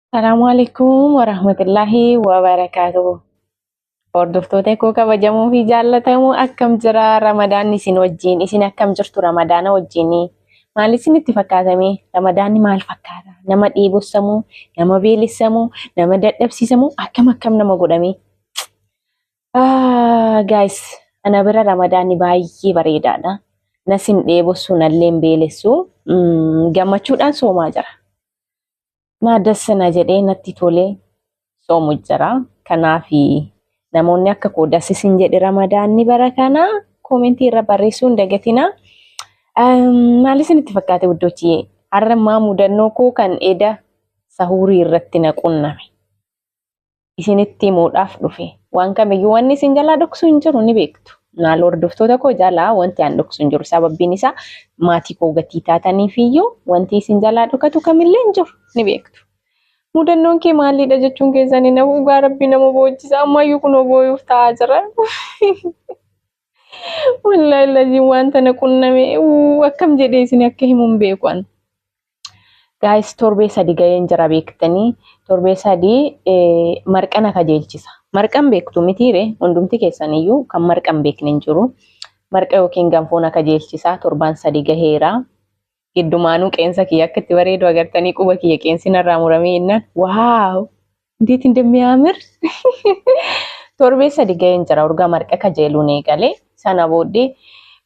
Assalamualaikum warahmatullahi wabarakatuh. Hordoftoota koo kabajamoo fi jaallatamoo akkam jira Ramadaan isin wajjin isin akkam jirtu Ramadaana wajjinii maal isinitti fakkaatame Ramadaanni maal fakkaata nama dheebossamuu nama beelessamuu nama dadhabsiisamuu akkam nama godhame guys ana bira Ramadaanni baay'ee bareedaadha nasin dheebossu nalleen beelessu gammachuudhaan soomaa jira. Naaddassana jedhee natti tolee soomu jira. Kanaafi namoonni akka koo dassisin jedhe Ramadaanni bara kana koomentii irra barreessuu hin dagatinaa. Maal isinitti fakkaate guddoochiyee? Har'a maa mudannoo koo kan eda sahurii irratti na qunname. Isinitti himuudhaaf dhufe. Waan kamiyyuu wanni isin jalaa dhoksu hin jiru ni beektu. Naal hordoftoota koo jalaa wanti aan dhoksu hin jiru. Sababbiin isaa maatii koo gatii taataniifiyyuu wanti isin jalaa dhokatu kamillee hin jiru ni beektu. Mudannoon kee maalidha jechuun keessanii na dhugaa rabbi nama boochisa ammayyuu kunoo booyuuf ta'aa jira. Wallahi laziin wanta na qunname akkam jedhee isin akka himuun beekan. Guys torbee sadi ga'een jira beektanii torbee sadi marqana kajeelchisa. Marqan beektu mitiire hundumti keessaniyyuu kan marqan beekne hin jiru. Marqa yookiin ganfoon kajeelchisa torbaan sadi gaheera. Giddumaanuu qeensa kiyya akka itti bareedu agartanii quba kiyya qeensi narraa muramee jennaan waaw እንዴት እንደሚያምር torbee sadi ga'een jira urgaa marqa kajeeluun eegalee sana booddee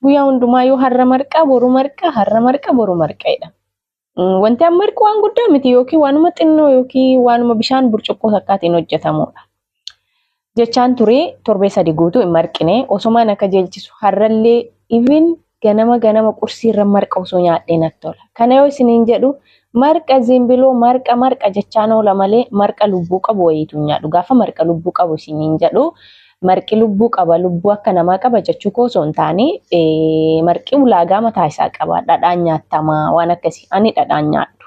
guyyaa hundumaayuu har'a marqa boru marqa har'a marqa boru marqaadha. Wanti amma marqu waan guddaa miti yookiin waanuma xinnoo yookiin waanuma bishaan burcuqqoo takkaatiin hojjetamudha. Jechaan ture torbee sadi guutuu hin marqine osomaan akka jeelchisu har'allee even ganama qursii irra marqa osoo nyaadhee natti tola. Kana yoo isiniin jedhu marqa zimbiloo marqa jechaan oola malee marqa lubbuu qabu wayiitu nyaadhu. Gaafa marqa lubbuu qabu isiniin jedhu marqi lubbuu qaba lubbuu akka namaa qaba jechuu koo osoo hin taane marqi ulaagaa mataa isaa qaba. Dhadhaan nyaatamaa waan akkasii ani dhadhaan nyaadhu.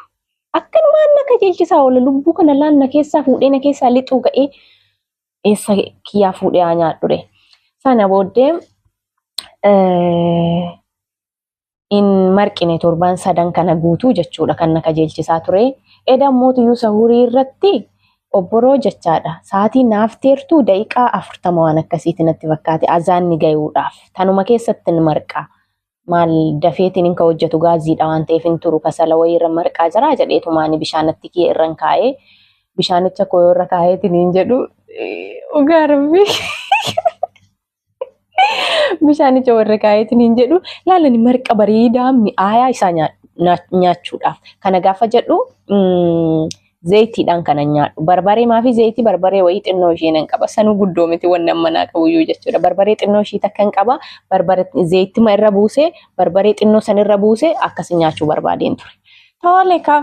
Akkanumaan akka jeelchisaa oola lubbuu kana laanna keessaa fuudhee na keessaa lixuu ga'ee eessa kiyyaa fuudhee haa nyaadhure. Sana booddee in marqine torban sadan kana guutuu jechuudha kan na kajeelchisaa ture. Eda mootiyyuu sahurii irratti obboroo jechaadha. Sa'aatii naaf teertuu daqiiqaa 40 waan akkasiitti natti fakkaate azaanni gayuudhaaf. Tanuma keessatti ni marqa. Maal dafeetiin hinka hojjetu gaaziidha waan ta'eef hin turu kasala wayii irra marqaa jira jedheetumaani bishaanatti kiyya irra kaa'ee bishaanicha koo irra kaa'eetiin hin jedhu dhugaa rabbi. Bishaanicha warra kaa'eetiin hin jedhu laalani marqa bareedaa mi'aayaa isaa nyaachuudhaaf. Kana gaafa jedhu zayitiidhaan kana nyaadhu. Barbaree maafi zayitii barbaree wayii xinnoo isheen hin qaba. Sanuu guddoo miti wanni ammanaa qabuyyuu jechuudha. Barbaree xinnoo ishii takka hin qaba. Barbaree zayitima irra buusee barbaree xinnoo san irra buusee akkas nyaachuu barbaadeen ture. Tole ka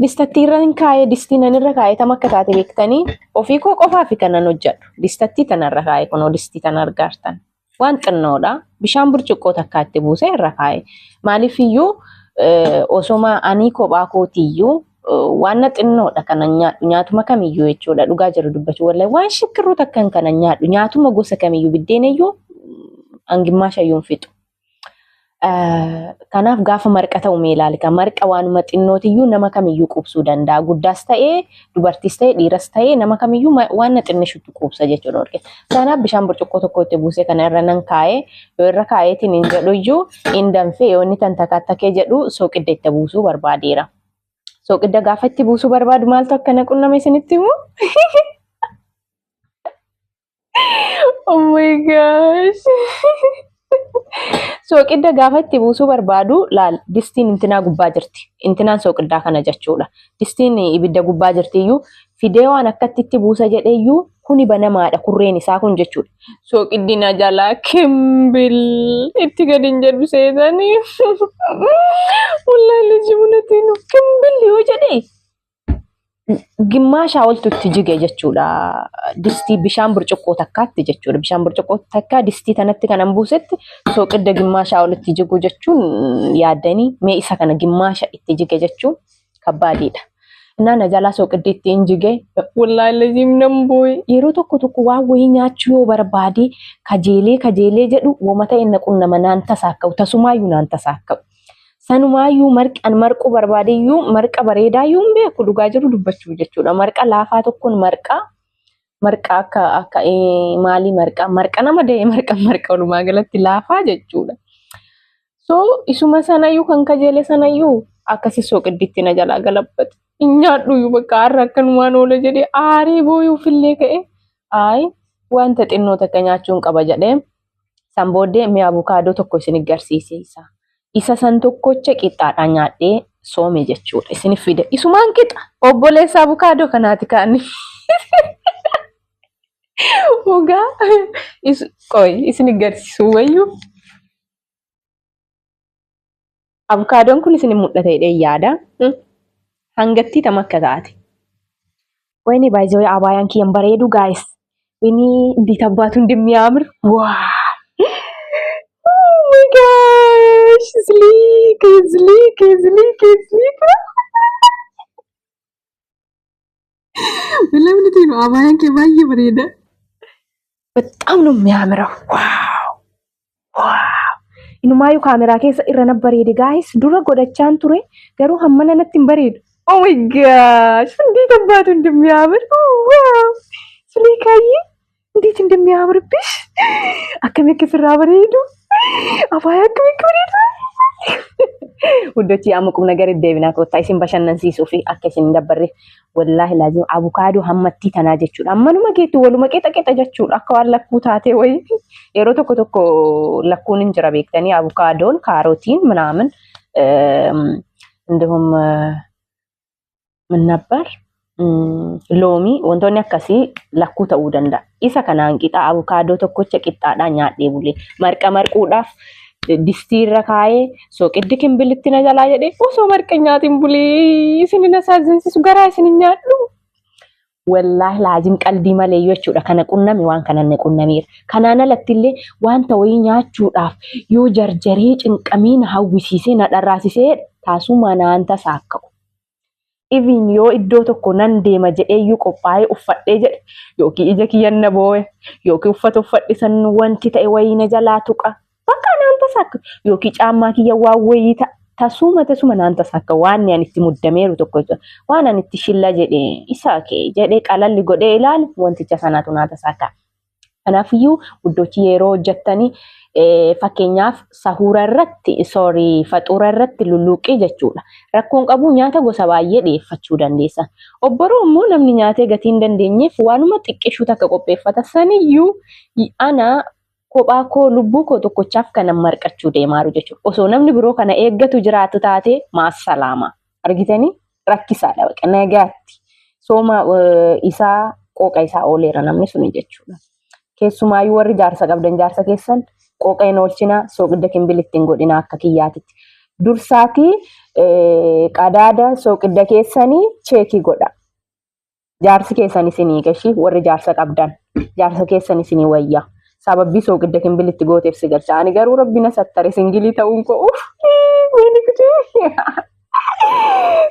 distatti irra hin kaa'ee distii nan irra kaa'ee tam akka taate beektanii ofii koo qofaa fi kanan hojjedhu. Distattii tanarra kaa'ee kunoo distii tan argaartan. Waan xinnoodha. Bishaan burcuqqoo takkaatti buusee irra kaa'e. Maaliifiyyuu osoma ani kophaa kootiyyuu waan xinnoodha kana nyaadhu nyaatuma kamiyyuu jechuudha. Dhugaa jiru dubbachuu wallahi waan shikkirruu takkan kana nyaadhu nyaatuma gosa kamiyyuu biddeenayyuu hangimmaa shayyuun fixu. Kanaaf gaafa marqa ta'u mee ilaalika marqa waanuma xinnootiyyuu nama kamiyyuu qubsuu danda'a. Guddaas ta'ee dubartiis ta'ee dhiiras ta'ee nama kamiyyuu waan xinnishutti qubsa jechuudha. Kanaaf bishaan burcuqqoo tokko itti buusee kana irra nan kaa'ee yoo irra kaa'eetiin hin jedhuyyuu hin danfee yoo inni tan takattakee jedhu sooqidda itti buusuu barbaadeera. Sooqidda gaafa itti buusuu barbaadu maaltu akka na qunname isinitti himu? Oh my gosh. Sooqidda gaafa itti buusuu barbaadu laal distiin intinaa gubbaa jirti. Intinaan sooqiddaa kana jechuudha. Distiin ibidda gubbaa jirtiyyuu fidee waan akkatti itti buusa jedheeyyuu kuni banamaadha kurreen isaa kun jechuudha. Sooqiddi na jalaa kimbil itti gadi hin jedhu seetanii. Wallahi lajjibunatiin kimbil yoo jedhee gimmaashaa oltu itti jige jechuudha. Distii bishaan burcuqqoo takkaatti jechuudha. Bishaan burcuqqoo takkaa distii tanatti kanan buusetti sooqidda gimmaashaa olitti jigu jechuun yaaddanii mee isa kana gimmaasha itti jige jechuun kabbaadiidha. Nana jalaa sooqiddi itti hin jige wallahi laziim nan booye yeroo tokko waan wayii nyaachuu yoo barbaade kajeelee jedhu wama ta'e na qunnama naan tasaakka'u tasumaayyuu naan tasaakka'u. Sanumaayyuu marqan marquu barbaadeyyuu marqa bareedaayyuu hin beeku dhugaa jiru dubbachuu jechuudha. Marqa laafaa tokkoon marqa akka maalii marqa nama da'e marqa walumaa galatti laafaa jechuudha. So isuma sanayyuu kan kajeele sanayyuu akkasi soqidditti na jalaa galabbate. Nyaadhuyyuu bakka har'a akkanumaan oola jedhee aarii booyuufillee ka'e. Wanta xinnoo takka nyaachuun qaba jedhee san booddee mi'a abukaadoo tokko isin agarsiise isaa. Isa san tokkocha qixxaadhaan nyaadhee soome jechuudha. Isinif fide. Isumaan qixa. Obboleessa abukaadoo kanaati kaa'anii. Ogaa isin agarsiisuu wayyuu. Abukaadoon kun isin mul'ata jedhee yaada. Hangattii tam akka taate. Wayni baay'ee abaayaan kiyyan bareedu guys. Wayni እንዴት አባቱ እንደሚያምር ዋው! Oh my gosh! Sleek. Belum itu abaayaan kiyya baay'ee bareeda. በጣም ነው የሚያምረው። ዋው! Inumaayyuu kaameraa keessa irra na bareede guys. Dura godhachaan ture garuu hammana natti hin bareedu. Oh my gosh! እንዴት አባቱ እንደሚያምር ዋው! Sleekaዬ እንዴት እንደሚያምርብሽ akkam akka sirraa bareedu. Abaayaa akkam akka bareedu. Wuddoochi amma qubna gara deebinaa koottaa isin bashannansiisuu fi akka isin dabbarre wallaahi laazim abukaadoo hammattii tanaa jechuudha. Ammanuma keetti waluma qixa jechuudha. Akka waan lakkuu taatee wayii yeroo tokko lakkuun hin jira beektanii abukaadoon kaarotiin ምናምን እንዲሁም ምን ነበር ሎሚ wantoonni akkasii lakkuu ta'uu danda'a. Isa kanaan qixa abukaadoo tokkocha qixxaadhaan nyaadhee bulee marqa marquudhaaf distiirra kaayee soqiddi kimbilitti na jalaa jedhee osoo marqa nyaatiin bulee isin na saazinsisu garaa isin nyaadhu. Wallaahi laazim qalbii malee jechuudha. Kana qunname waan kanan ne qunnameera. Kanaan alatti illee wanta wayii nyaachuudhaaf yoo jarjaree cinqamee na hawwisiisee na dharraasisee taasuma naanta saakka'u. Even yoo iddoo tokko nan deema jedhee iyyuu qophaa'ee uffadhee jedhe yookiin ija kiyyan na boo'e yookiin uffata uffadhisan wanti ta'e wayii na jalaa tuqa. Bakka naanta saakka yookiin caammaa kiyya waan wayii tasuma naanta saakka waan ani itti muddameeru tokko waan ani itti shilla jedhee isaa kee jedhee qalalli godhee ilaali wanticha sanaatu naanta saakka. Kanaafiyyuu guddoochi yeroo hojjettanii fakkeenyaaf sahuura irratti faxuura irratti lulluuqii jechuudha. Rakkoon qabu nyaata gosa baay'ee dhiyeeffachuu dandeessa. Obboroo immoo namni nyaatee gatii hin dandeenyeef waanuma xiqqeeshuu takka qopheeffata. Saniyyuu ana kophaa koo lubbuu koo tokkochaaf kanan marqachuu deemaaru jechuudha. Osoo namni biroo kana eeggatu jiraatu taate maasalaama. Argitanii rakkisaadha baqa nagaatti. Sooma isaa qooqa isaa ooleera namni suni jechuudha. Keessumaayyuu warri jaarsa qabdan jaarsa keessan qooqeen oolchina soqidda kimbilitti hin godhina akka kiyyaatitti. Dursaatii qadaada soqidda keessanii cheekii godha. Jaarsi keessan isinii gashi warri jaarsa qabdan jaarsa keessan isinii wayya. Sababbii soqidda kimbilitti gooteef si galcha. Ani garuu rabbina sattare singilii ta'uun koo wayni kutee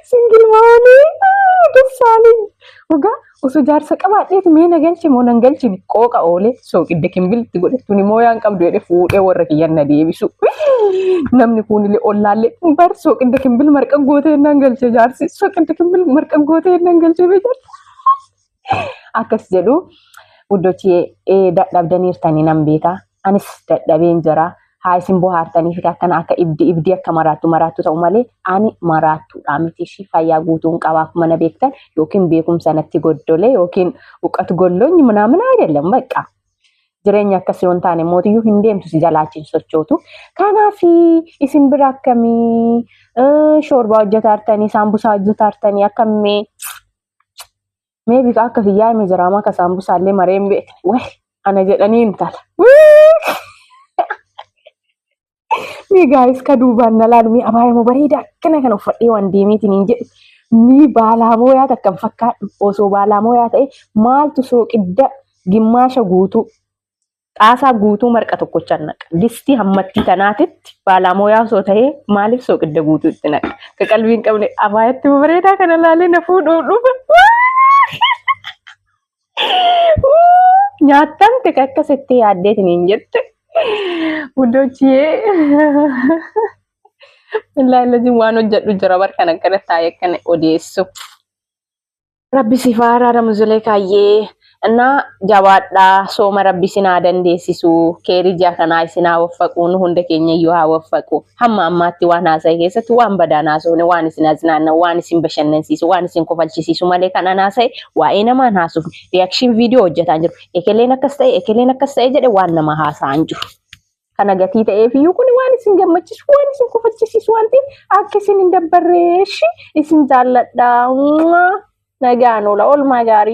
singil maanii dessaalii ogaa osoo jaarsa qabaadheeti mee na galche moo nan galchini qooqa oolee soqidda kimbilitti godhattuun immoo yaan qabdu jedhee fuudhee warra kiyyan na deebisu. Namni kunillee ollaallee bar soqidda kimbil marqa gootee nan galche jaarsi soqidda kimbil marqa gootee nan galche beekaa. Akkas jedhu guddoochi dadhabdaniirtanii nan beekaa. Anis dadhabeen jira. Haa isin bohaartanii fi akkana akka ibdi akka maraattu ta'u malee ani maraattuudha miti ishii fayyaa guutuun qabaaf mana beektan yookiin beekumsa natti goddolee yookiin uqqatu golloonyi ምናምን አይደለም በቃ jireenya akkasii yoon taane mootiyyuu hin deemtu si jalaachiin sochootu. Kanaaf isin bira akkamii shoorbaa hojjetaartanii saambusaa hojjetaartanii akkamii mee bika akka fiyyaa hime jiraamaa akka saambusaallee mareen beekne wayi ana jedhanii intala. Mi guys ka duubaan na laalu mi abaayamoo bareedaa akkana kan uffadhee waan deemiitiin hin jedhu mi baalaamoo yaa takkan fakkaadhu osoo baalaamoo yaa ta'e maaltu soqidda gimmaasha guutuu xaasaa guutuu marqa tokkochaan naqa. Distii hammattii tanaatitti baalaamoo yaa osoo ta'e maaliif soqidda guutuu itti naqa. Ka qalbiin qabne abaayatti bareedaa kana laalee na fuudhuu dhufa. Nyaattamte ka akkasitti yaaddeetiin hin jette. Wuddoochiyee Illaa lazim waan hojjedhu jira barkan akkana taa'ee akkana odeessu. Rabbi si araaramu Zulekaayyee እና ጃባዳ ሶመ ረቢ ሲና ደንዴሲሱ ኬሪጃ ከና ሲና ወፈቁን ሁንደ ኬኛ ዩ ወፈቁ ሀማ አማቲ ዋና ሳይ ከሰት ዋን በዳና ሶነ ዋን ሲና ዝናና ዋን ሲን በሸነንሲሱ ዋን ሲን ኮፈልቺሲሱ ማለ ከናና ሳይ ዋኢነማ ናሱ ሪአክሽን ቪዲዮ ሆጀታን ጅሩ ኤከሌና ከስተይ ጀደ ዋን ነማ ሃሳንጁ ከነገቲ ተኤፊዩ ኩኒ ዋን ሲን ገመቺሱ ዋን ሲን ኮፈልቺሲሱ ዋንቲ አከሲን እንደበረሽ ኢሲን ዛለዳ ነጋኖ ለኦል ማጋሪ